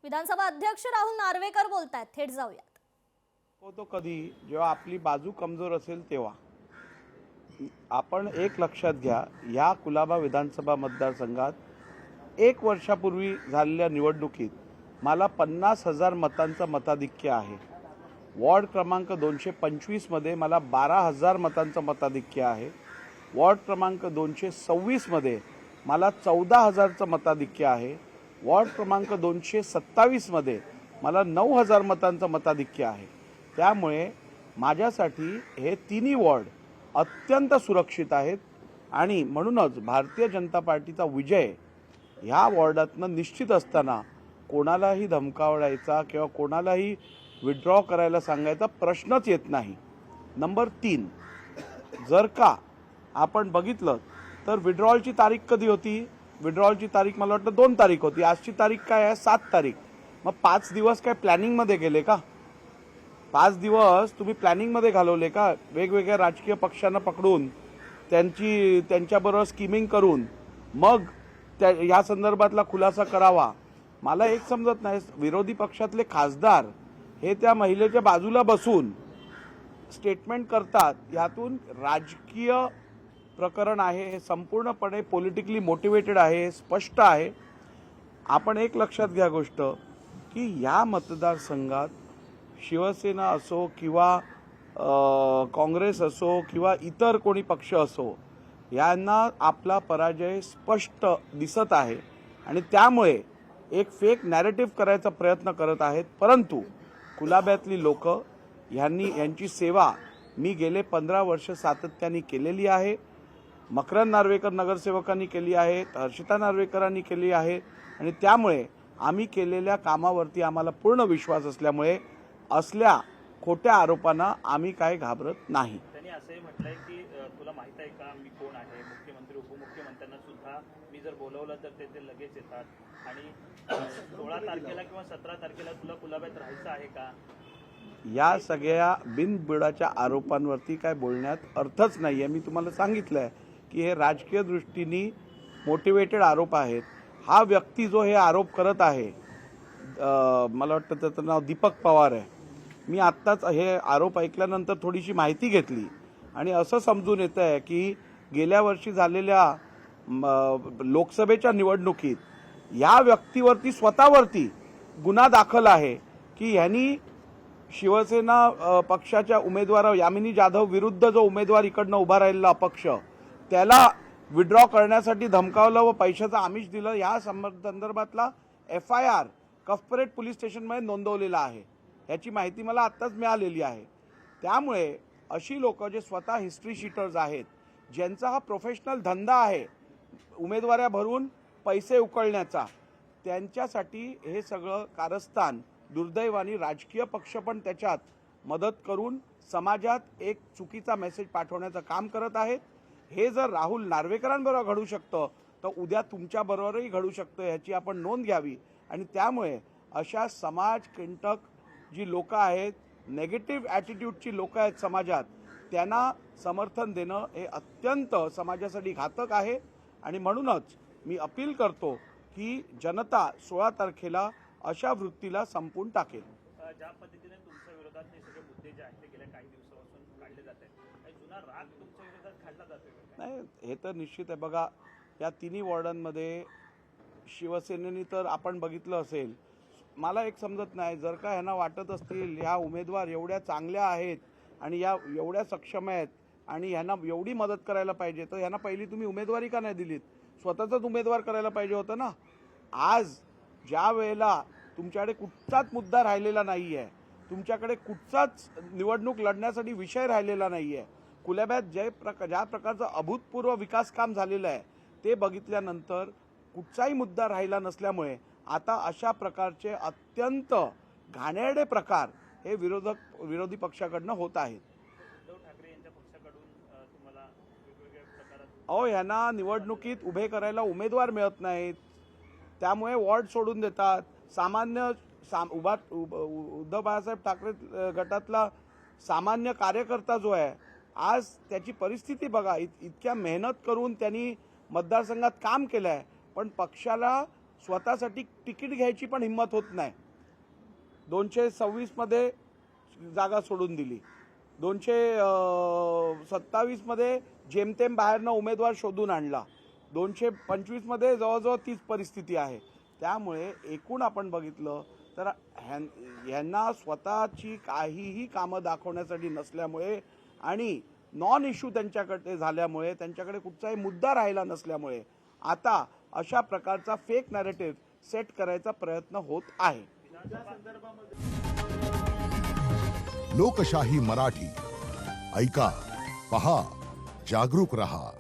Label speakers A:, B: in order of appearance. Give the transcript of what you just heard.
A: विधानसभा अध्यक्ष राहुल नार्वेकर बोलतायत, थेट जाऊयात।
B: होतो कधी जेव्हा आपली बाजू कमजोर असेल तेव्हा आपण एक लक्षात घ्या, या कुलाबा विधानसभा मतदारसंघात 1 वर्षापूर्वी झालेल्या निवडणुकीत मला 50,000 मतांचं मताधिक्य आहे। वॉर्ड क्रमांक 225 मध्ये मला 12,000 मतांचं मताधिक्य आहे। वॉर्ड क्रमांक 226 मध्ये मला 14,000चं मताधिक्य आहे। वॉर्ड क्रमांक 227 मध्ये मला 9,000 मतांचं मताधिक्य आहे। त्यामुळे माझ्यासाठी हे तिन्ही वॉर्ड अत्यंत सुरक्षित आहेत आणि म्हणूनच भारतीय जनता पार्टीचा विजय ह्या वॉर्डातनं निश्चित असताना कोणालाही धमकावण्याचा किंवा कोणालाही विड्रॉ करायला सांगायचा प्रश्नच येत नाही। नंबर 3, जर का आपण बघितलं तर विड्रॉलची तारीख कधी होती? विड्रॉलची तारीख मला वाटतं 2 तारीख होती। आजची तारीख काय आहे? 7 तारीख। मग 5 दिवस काय प्लॅनिंगमध्ये गेले का? 5 दिवस तुम्ही प्लॅनिंगमध्ये घालवले का? वेगवेगळ्या राजकीय पक्षांना पकडून त्यांच्याबरोबर स्कीमिंग करून मग या संदर्भातला खुलासा करावा? मला एक समजत नाही, विरोधी पक्षातले खासदार हे त्या महिलेच्या बाजूला बसून स्टेटमेंट करतात, यातून राजकीय प्रकरण आहे, हे संपूर्णपणे पॉलिटिकली मोटिवेटेड आहे, स्पष्ट आहे। आपण एक लक्षात घ्या गोष्ट की या मतदारसंघात शिवसेना असो किंवा काँग्रेस असो किंवा इतर कोणी पक्ष असो, यांना आपला पराजय स्पष्ट दिसत आहे आणि त्यामुळे एक फेक नॅरेटिव्ह करायचा प्रयत्न करत आहेत। परंतु कुलाब्यातली लोक यांची सेवा मी गेले 15 वर्ष सातत्याने केलेली आहे। मकरंद नार्वेकर नगरसेवकांनी केली आहे, हर्षिता नार्वेकरांनी केली आहे आणि त्यामुळे आम्ही केलेल्या कामावरती आम्हाला पूर्ण विश्वास असल्यामुळे असल्या खोट्या आरोपांना आम्ही काय घाबरत नाही।
C: त्यांनी असंही म्हटलंय की तुला माहित आहे का मी कोण आहे? मुख्यमंत्री उपमुख्यमंत्र्यांना सुद्धा मी जर बोलवलं तर ते लगेच येतात आणि 16 तारखेला किंवा 17 तारखेला तुला कुलाब्यात राहायचं आहे का?
B: या सगळ्या बिनबुडाच्या आरोपांवरती काय बोलण्यात अर्थच नाहीये। मी तुम्हाला सांगितलंय की हे राजकीय दृष्टीने मोटिवेटेड आरोप आहेत। हा व्यक्ती जो हे आरोप करत आहे, मला वाटतं त्याचं नाव दीपक पवार आहे। मी आत्ताच हे आरोप ऐकल्यानंतर थोडीशी माहिती घेतली आणि असं समजून येत आहे की गेल्या वर्षी झालेल्या लोकसभेच्या निवडणुकीत या व्यक्तीवरती स्वतःवरती गुन्हा दाखल आहे की यांनी शिवसेना पक्षाच्या उमेदवार यामिनी जाधव विरुद्ध जो उमेदवार इकडनं उभा राहिलेला अपक्ष, त्याला विड्रॉ करण्यासाठी धमकावलं व पैशाचं आमिष दिलं। या संदर्भातला FIR कफपरेट पोलीस स्टेशनमध्ये नोंदवलेला आहे। याची माहिती मला आत्ताच मिळालेली आहे। त्यामुळे अशी लोक जे स्वतः हिस्ट्री शीटर्स आहेत, ज्यांचा हा प्रोफेशनल धंदा आहे उमेदवाऱ्या भरून पैसे उकळण्याचा, त्यांच्यासाठी हे सगळं कारस्थान दुर्दैवाने राजकीय पक्ष पण त्याच्यात मदत करून समाजात एक चुकीचा मेसेज पाठवण्याचं काम करत आहेत। हे जर राहुल नार्वेकरांबरोबर घडू शकतं तर उद्या तुमच्याबरोबरही घडू शकतं, याची आपण नोंद घ्यावी। आणि त्यामुळे अशा समाजकंटक जी लोक आहेत, नेगेटिव्ह ॲटिट्यूडची लोक आहेत समाजात, त्यांना समर्थन देणं हे अत्यंत समाजासाठी घातक आहे। आणि म्हणूनच मी अपील करतो की जनता 16 तारखेला अशा वृत्तीला संपवून टाकेल।
C: ज्या पद्धतीने तुमच्या विरोधात हे सगळे मुद्दे जे आहेत ते गेल्या काही दिवसापासून काढले जात आहेत, आणि जुना राग तुमच्या विरोधात काढला जातोय?
B: नाही, हे तर निश्चित आहे। बघा, या तिन्ही वॉर्डांमध्ये शिवसेनेने तर आपण बघितलं असेल, मला एक समजत नाही, जर का ह्यांना वाटत असतील ह्या उमेदवार एवढ्या चांगल्या आहेत आणि या एवढ्या सक्षम आहेत आणि ह्यांना एवढी मदत करायला पाहिजे, तर ह्यांना पहिली तुम्ही उमेदवारी का नाही दिलीत? स्वतःचाच उमेदवार करायला पाहिजे होतं ना। आज ज्या वेळेला तुमच्याकडे कुठचाच मुद्दा राहिलेला नाही आहे, तुमच्याकडे कुठचाच निवडणूक लढण्यासाठी विषय राहिलेला नाही आहे, कुलाब्यात ज्या प्रकारचं अभूतपूर्व विकास काम झालेलं आहे ते बघितल्यानंतर कुठचाही मुद्दा राहिला नसल्यामुळे आता अशा प्रकारचे अत्यंत घाणेरडे प्रकार हे विरोधी पक्षाकडनं होत आहेत।
C: उद्धव ठाकरे यांच्या पक्षाकडून तुम्हाला वेगवेगळ्या प्रकारात
B: ह्यांना निवडणुकीत उभे करायला उमेदवार मिळत नाहीत, त्यामुळे वॉर्ड सोडून देतात। सामान्य उद्धव बाळासाहेब ठाकरे गटातला सामान्य कार्यकर्ता जो आहे, आज त्याची परिस्थिती बघा। इतक्या मेहनत करून त्यांनी मतदारसंघात काम केलं आहे, पण पक्षाला स्वतःसाठी तिकीट घ्यायची पण हिंमत होत नाही. 226 जागा सोडून दिली. 227 जेमतेम बाहेरनं उमेदवार शोधून आणला. 225 जवळजवळ तीच परिस्थिती आहे. त्यामुळे एकूण आपण बघितलं तर ह्यांना स्वतःची काहीही कामं दाखवण्यासाठी नसल्यामुळे आणि नॉन इश्यू त्यांच्याकडे झाल्यामुळे, त्यांच्याकडे कुठचाही मुद्दा राहिला नसल्यामुळे आता अशा प्रकारचा फेक नॅरेटिव्ह सेट करायचा प्रयत्न होत आहे.
D: लोकशाही मराठी ऐका, पहा, जागरूक रहा.